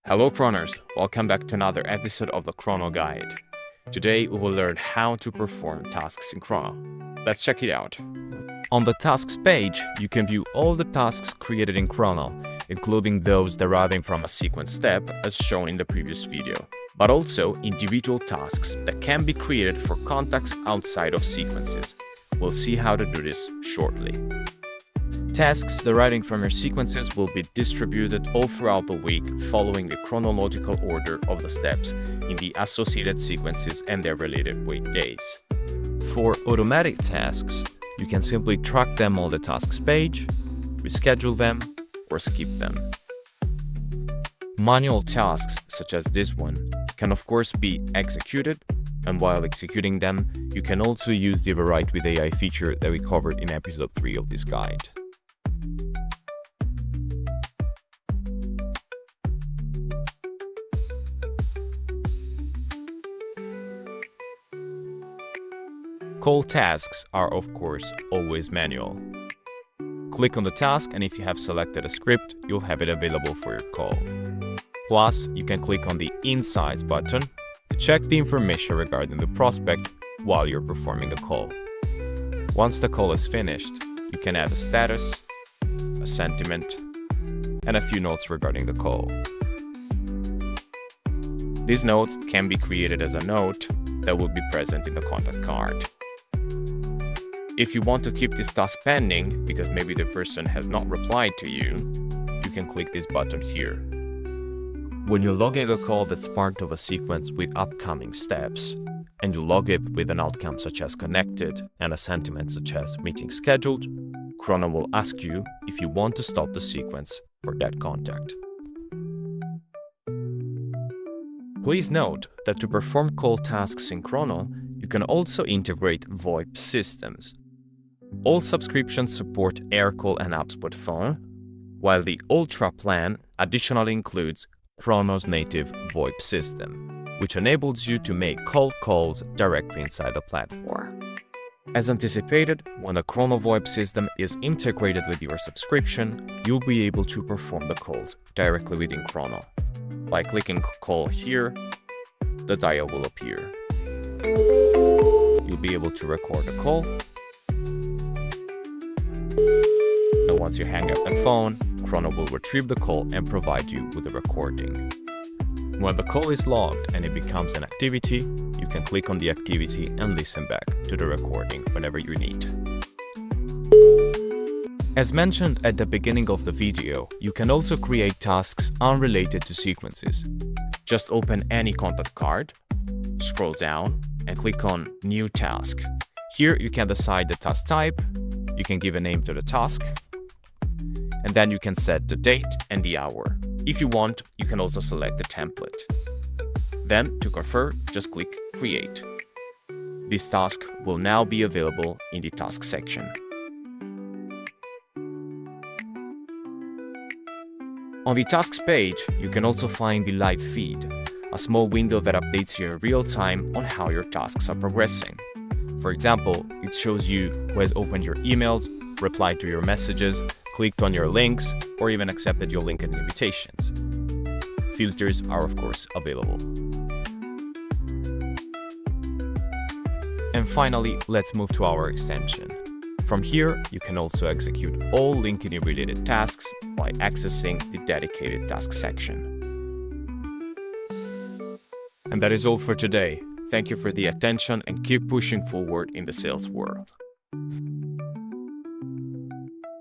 Hello Chroners, welcome back to another episode of the Crono Guide. Today we will learn how to perform tasks in Crono. Let's check it out. On the tasks page, you can view all the tasks created in Crono, including those deriving from a sequence step as shown in the previous video, but also individual tasks that can be created for contacts outside of sequences. We'll see how to do this shortly. Tasks deriving from your sequences will be distributed all throughout the week following the chronological order of the steps in the associated sequences and their related weekdays. For automatic tasks, you can simply track them on the tasks page, reschedule them, or skip them. Manual tasks, such as this one, can of course be executed, and while executing them, you can also use the Overwrite with AI feature that we covered in episode 3 of this guide. Call tasks are of course always manual. Click on the task, and if you have selected a script, you'll have it available for your call. Plus, you can click on the Insights button to check the information regarding the prospect while you're performing the call. Once the call is finished, you can add a status, a sentiment, and a few notes regarding the call. These notes can be created as a note that will be present in the contact card. If you want to keep this task pending, because maybe the person has not replied to you, you can click this button here. When you're logging a call that's part of a sequence with upcoming steps, and you log it with an outcome such as connected and a sentiment such as meeting scheduled, Crono will ask you if you want to stop the sequence for that contact. Please note that to perform call tasks in Crono, you can also integrate VoIP systems. All subscriptions support AirCall and HubSpot Phone, while the Ultra plan additionally includes Crono's native VoIP system, which enables you to make cold calls directly inside the platform. As anticipated, when the Crono VoIP system is integrated with your subscription, you'll be able to perform the calls directly within Crono. By clicking Call here, the dial will appear. You'll be able to record the call. And once you hang up the phone, Crono will retrieve the call and provide you with a recording. When the call is logged and it becomes an activity, you can click on the activity and listen back to the recording whenever you need. As mentioned at the beginning of the video, you can also create tasks unrelated to sequences. Just open any contact card, scroll down, and click on New Task. Here you can decide the task type, you can give a name to the task, and then you can set the date and the hour. If you want, you can also select the template. Then, to confirm, just click Create. This task will now be available in the task section. On the tasks page, you can also find the live feed, a small window that updates you in real time on how your tasks are progressing. For example, it shows you who has opened your emails, replied to your messages, clicked on your links, or even accepted your LinkedIn invitations. Filters are of course available. And finally, let's move to our extension. From here, you can also execute all LinkedIn-related tasks by accessing the dedicated task section. And that is all for today. Thank you for the attention and keep pushing forward in the sales world.